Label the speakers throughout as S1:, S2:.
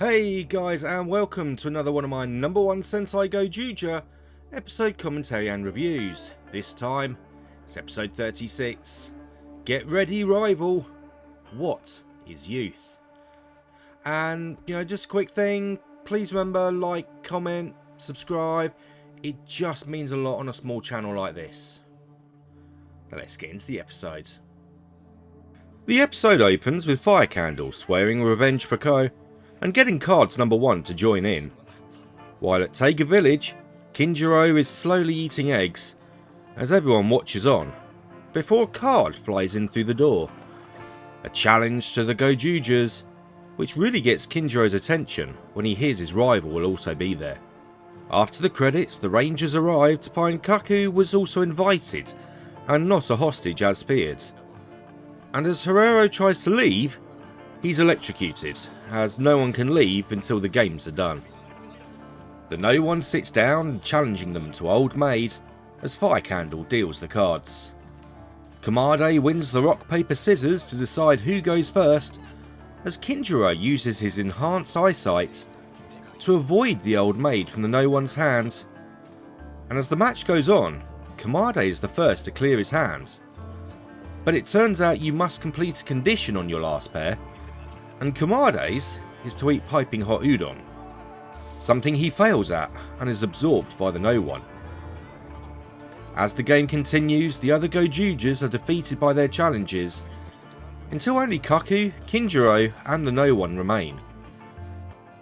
S1: Hey guys, and welcome to another one of my No.1 Sentai Gozyuger episode commentary and reviews. This time, it's episode 36. Get ready, rival. What is youth? And, just a quick thing. Please remember, like, comment, subscribe. It just means a lot on a small channel like this. Now let's get into the episode. The episode opens with Fire Candle swearing revenge for Ko and getting Card's No.1 to join in. While at Taiga Village, Kinjiro is slowly eating eggs as everyone watches on, before Card flies in through the door. A challenge to the Gozyugers, which really gets Kinjiro's attention when he hears his rival will also be there. After the credits, the Rangers arrive to find Kaku was also invited and not a hostage as feared. And as Herrero tries to leave, he's electrocuted, as no one can leave until the games are done. The No.1 sits down, challenging them to Old Maid, as Fire Candle deals the cards. Kamade wins the rock paper scissors to decide who goes first, as Kinjiro uses his enhanced eyesight to avoid the Old Maid from the No.1's hand. And as the match goes on, Kamade is the first to clear his hand. But it turns out you must complete a condition on your last pair, and Kamade's is to eat piping hot udon, something he fails at and is absorbed by the No.1. As the game continues, the other Gozyugers are defeated by their challenges, until only Kaku, Kinjiro and the No.1 remain.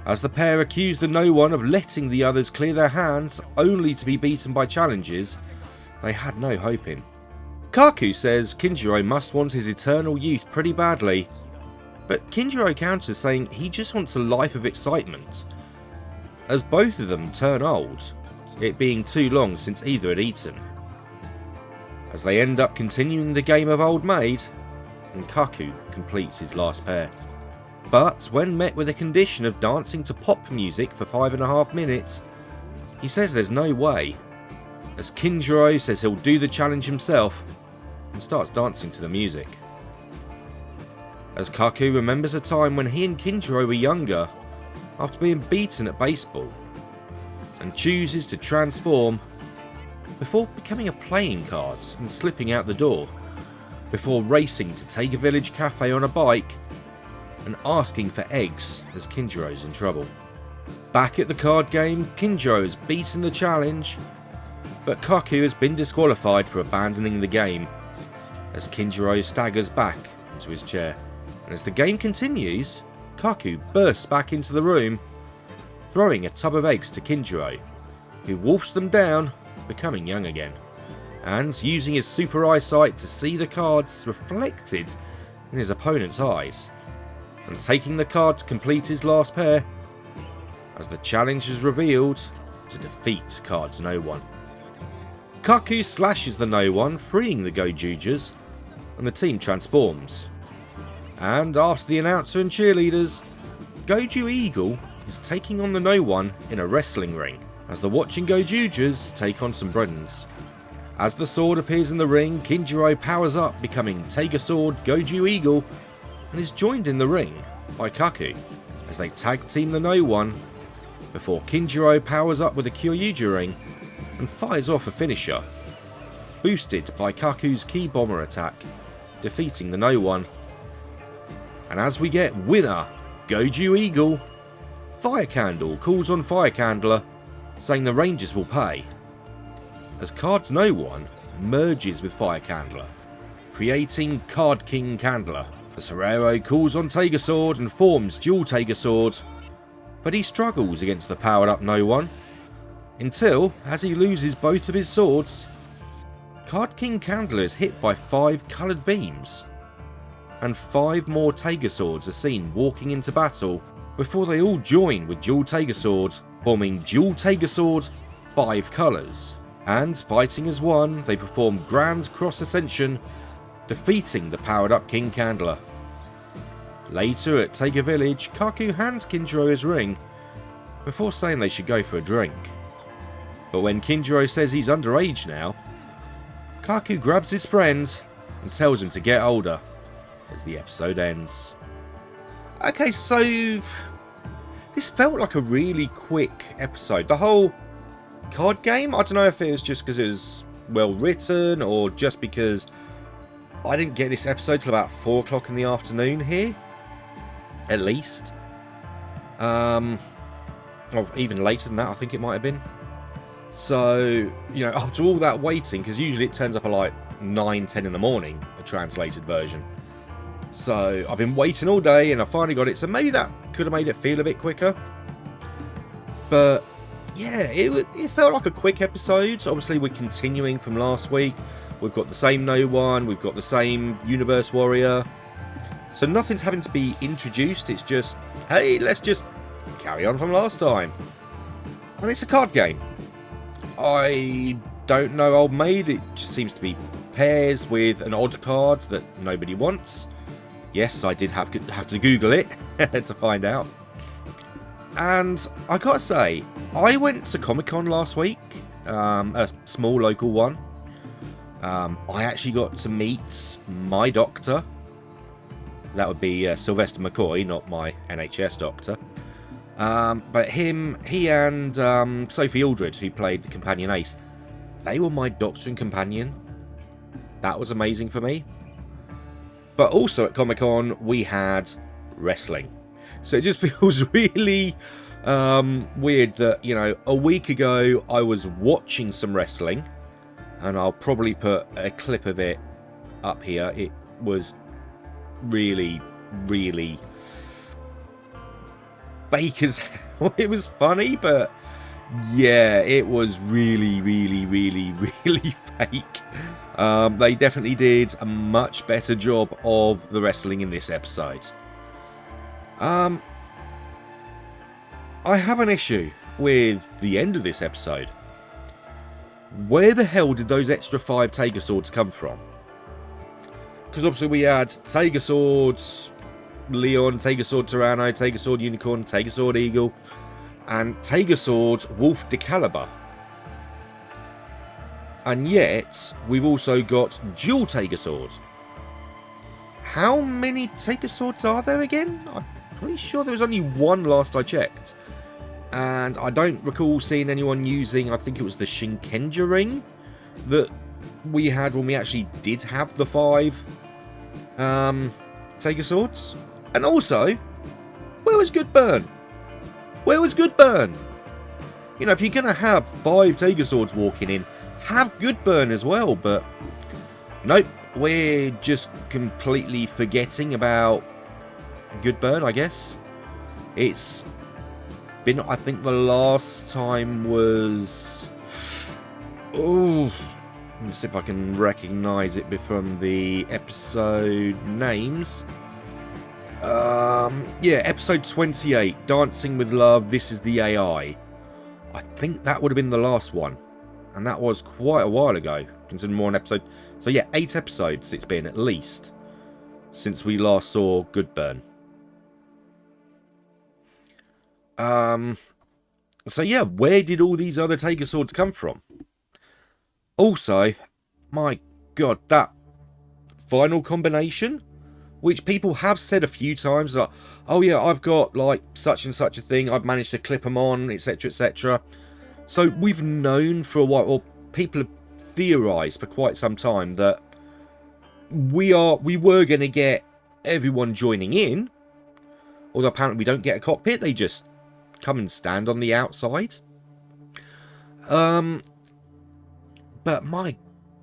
S1: As the pair accuse the No.1 of letting the others clear their hands only to be beaten by challenges they had no hope in. Kaku says Kinjiro must want his eternal youth pretty badly, but Kinjiro counters saying he just wants a life of excitement, as both of them turn old, it being too long since either had eaten. As they end up continuing the game of Old Maid, and Kaku completes his last pair. But when met with a condition of dancing to pop music for 5.5 minutes, he says there's no way, as Kinjiro says he'll do the challenge himself and starts dancing to the music. As Kaku remembers a time when he and Kinjiro were younger after being beaten at baseball, and chooses to transform before becoming a playing card and slipping out the door, before racing to Taiga Village Cafe on a bike and asking for eggs as Kinjiro's in trouble. Back at the card game, Kinjiro has beaten the challenge, but Kaku has been disqualified for abandoning the game, as Kinjiro staggers back into his chair. And as the game continues, Kaku bursts back into the room, throwing a tub of eggs to Kinjiro, who wolfs them down, becoming young again, and using his super eyesight to see the cards reflected in his opponent's eyes, and taking the card to complete his last pair, as the challenge is revealed to defeat Card's No.1. Kaku slashes the No.1, freeing the Gozyugers, and the team transforms. And after the announcer and cheerleaders, Goju Eagle is taking on the No.1 in a wrestling ring, as the watching Gozyugers take on some Bredens. As the sword appears in the ring, Kinjiro powers up, becoming Taiga Sword Goju Eagle, and is joined in the ring by Kaku as they tag team the No.1, before Kinjiro powers up with a Kyoryuger ring and fires off a finisher, boosted by Kaku's Key Bomber attack, defeating the No.1. And as we get winner Goju Eagle, Fire Candle calls on Fire Candler, saying the Rangers will pay, as Card's No.1 merges with Fire Candler, creating Card King Candler, as Herrero calls on Taiga Sword and forms dual Taiga Sword, but he struggles against the powered up No.1, until, as he loses both of his swords, Card King Candler is hit by 5 coloured beams, and 5 more Taiga Swords are seen walking into battle before they all join with dual Taiga Sword, forming dual Taiga Sword 5 colours, and fighting as one they perform Grand Cross Ascension, defeating the powered up King Candler. Later at Taiga Village, Kaku hands Kinjiro his ring before saying they should go for a drink. But when Kinjiro says he's underage now, Kaku grabs his friend and tells him to get older, as the episode ends. Okay, so this felt like a really quick episode. The whole card game, I don't know if it was just because it was well written or just because I didn't get this episode till about 4 o'clock in the afternoon here, at least. Or even later than that, I think it might have been. So, you know, after all that waiting, because usually it turns up at like 9, 10 in the morning, a translated version. So I've been waiting all day and I finally got it. So maybe that could have made it feel a bit quicker. But yeah, it felt like a quick episode. Obviously, we're continuing from last week. We've got the same No.1. We've got the same Universe Warrior. So nothing's having to be introduced. It's just, hey, let's just carry on from last time. And it's a card game. I don't know, old maid. It just seems to be pairs with an odd card that nobody wants. Yes, I did have to Google it to find out. And I gotta say, I went to Comic-Con last week, a small local one. I actually got to meet my doctor. That would be Sylvester McCoy, not my NHS doctor. But he and Sophie Aldred, who played the companion Ace, they were my doctor and companion. That was amazing for me. But also at Comic-Con, we had wrestling. So it just feels really weird that, you know, a week ago I was watching some wrestling. And I'll probably put a clip of it up here. It was really, really fake as hell. It was funny, but yeah, it was really, really, really, really fake. They definitely did a much better job of the wrestling in this episode. I have an issue with the end of this episode. Where the hell did those extra 5 Tiger Swords come from? Because obviously we had Tiger Swords Leon, Tiger Sword Tyranno, Tiger Sword Unicorn, Tiger Sword Eagle, and Tiger Sword Wolf Decalibur. And yet, we've also got dual Tiger Swords. How many Tiger Swords are there again? I'm pretty sure there was only one last I checked. And I don't recall seeing anyone using, I think it was the Shinkenja ring that we had when we actually did have the 5 Tiger Swords. And also, where was Goodburn? Where was Goodburn? You know, if you're going to have 5 Tiger Swords walking in, have Goodburn as well. But nope, we're just completely forgetting about Goodburn, I guess. It's been, I think the last time was... Oh, let me see if I can recognise it from the episode names. Yeah, episode 28, Dancing with Love, This is the AI. I think that would have been the last one. And that was quite a while ago, considering more an episode. So yeah, 8 episodes it's been, at least, since we last saw Goodburn. So yeah, where did all these other Tiger Swords come from? Also, my god, that final combination, which people have said a few times, like, oh yeah, I've got like such and such a thing, I've managed to clip them on, etc, etc. So we've known for a while, or people have theorised for quite some time, that we were going to get everyone joining in, although apparently we don't get a cockpit, they just come and stand on the outside. But my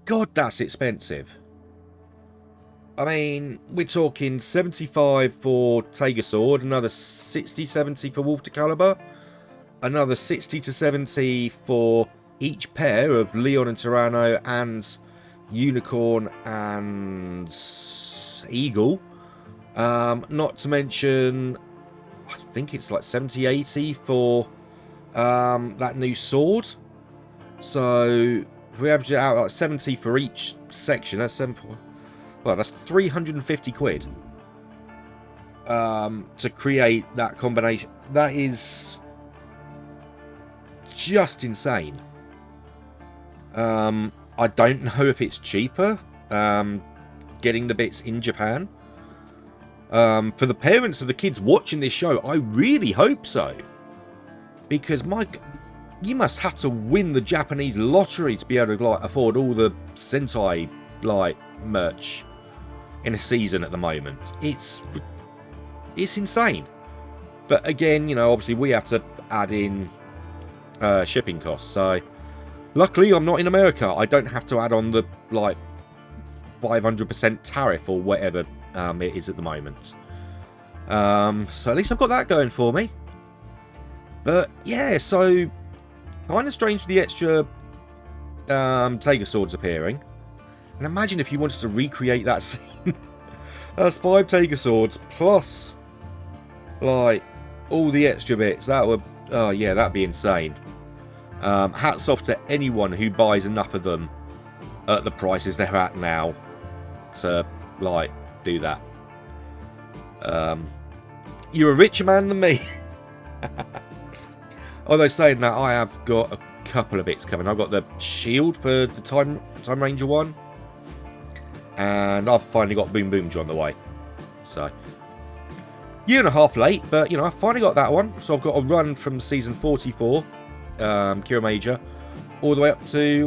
S1: god, that's expensive. I mean, we're talking 75 for Tiger Sword, another 60, 70 for Wolf Decalibur, another 60 to 70 for each pair of Leon and Tyranno and Unicorn and Eagle. Not to mention, I think it's like 70, 80 for that new sword. So if we average it out like 70 for each section, that's 7. Well, that's 350 quid to create that combination. That is just insane. I don't know if it's cheaper getting the bits in Japan, For the parents of the kids watching this show, I really hope so. Because, you must have to win the Japanese lottery to be able to like afford all the Sentai like merch in a season at the moment. It's insane. But again, you know, obviously we have to add in shipping costs. So luckily I'm not in America. I don't have to add on the like 500% tariff or whatever it is at the moment. So at least I've got that going for me. But yeah, so kind of strange with the extra Tiger Swords appearing. And imagine if you wanted to recreate that scene. That's 5 Tiger Swords plus like all the extra bits. That would, oh yeah, that'd be insane. Hats off to anyone who buys enough of them at the prices they're at now to like do that. You're a richer man than me. Although saying that, I have got a couple of bits coming. I've got the shield for the Time Ranger one, and I've finally got Boom Boom on the way. So, year and a half late, but you know, I've finally got that one. So I've got a run from season 44, Kira Major, all the way up to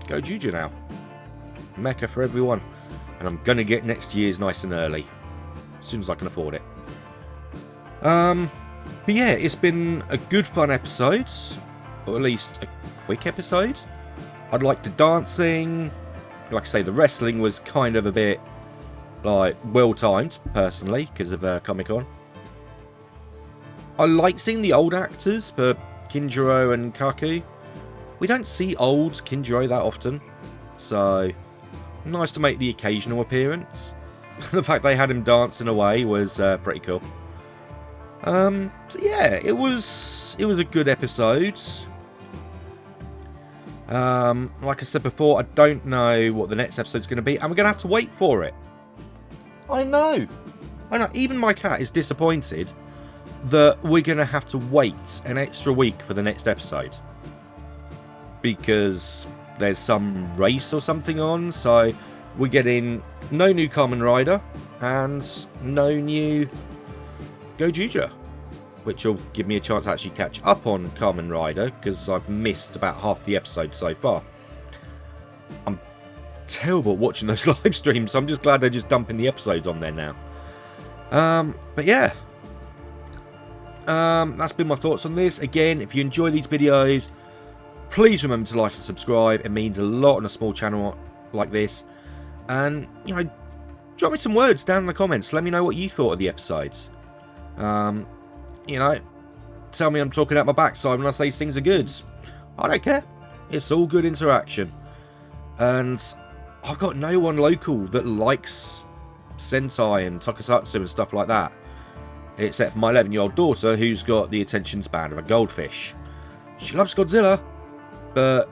S1: Gozyuger now. Mecca for everyone. And I'm going to get next year's nice and early, as soon as I can afford it. But yeah, it's been a good fun episode, or at least a quick episode. I'd like the dancing, like I say, the wrestling was kind of a bit like well timed personally because of Comic-Con. I like seeing the old actors for Kinjiro and Kaku. We don't see old Kinjiro that often, so nice to make the occasional appearance. The fact they had him dancing away was pretty cool. So yeah, it was a good episode. Like I said before, I don't know what the next episode's going to be, and we're going to have to wait for it. I know. Even my cat is disappointed that we're going to have to wait an extra week for the next episode because there's some race or something on. So we're getting no new Kamen Rider and no new Gozyuger, which will give me a chance to actually catch up on Kamen Rider because I've missed about half the episode so far. I'm terrible at watching those live streams, so I'm just glad they're just dumping the episodes on there now. But yeah, that's been my thoughts on this. Again, if you enjoy these videos, please remember to like and subscribe. It means a lot on a small channel like this. And, you know, drop me some words down in the comments. Let me know what you thought of the episodes. You know, tell me I'm talking out my backside when I say things are good. I don't care. It's all good interaction. And I've got no one local that likes Sentai and Tokusatsu and stuff like that, except for my 11-year-old daughter, who's got the attention span of a goldfish. She loves Godzilla, but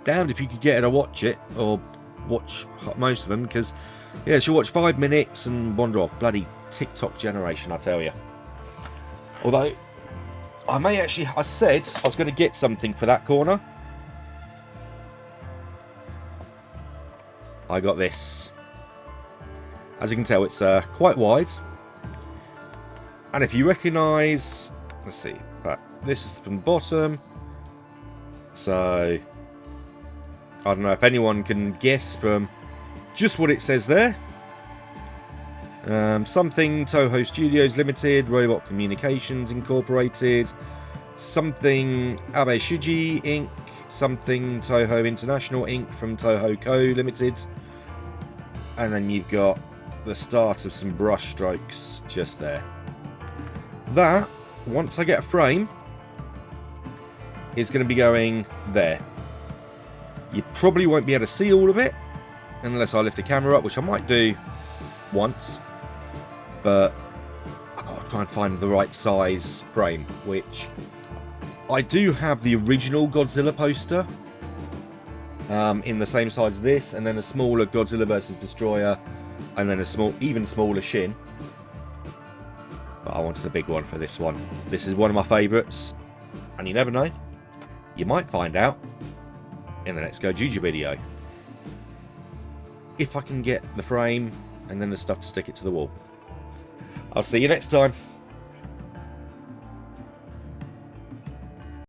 S1: damned if you could get her to watch it, or watch most of them, because yeah, she'll watch 5 minutes and wander off. Bloody TikTok generation, I tell you. Although, I said I was going to get something for that corner. I got this. As you can tell, it's quite wide. And if you recognise, let's see, but this is from the bottom. So, I don't know if anyone can guess from just what it says there. Something Toho Studios Limited, Robot Communications Incorporated, something Abe Shiji Inc., something Toho International Inc. from Toho Co. Limited, and then you've got the start of some brush strokes just there. That, once I get a frame, is going to be going there. You probably won't be able to see all of it unless I lift the camera up, which I might do once. But I'll try and find the right size frame, which I do have the original Godzilla poster in the same size as this, and then a smaller Godzilla vs. Destroyer, and then a even smaller Shin. But I wanted the big one for this one. This is one of my favourites, and you never know, you might find out in the next Gozyuger video. If I can get the frame and then the stuff to stick it to the wall. I'll see you next time.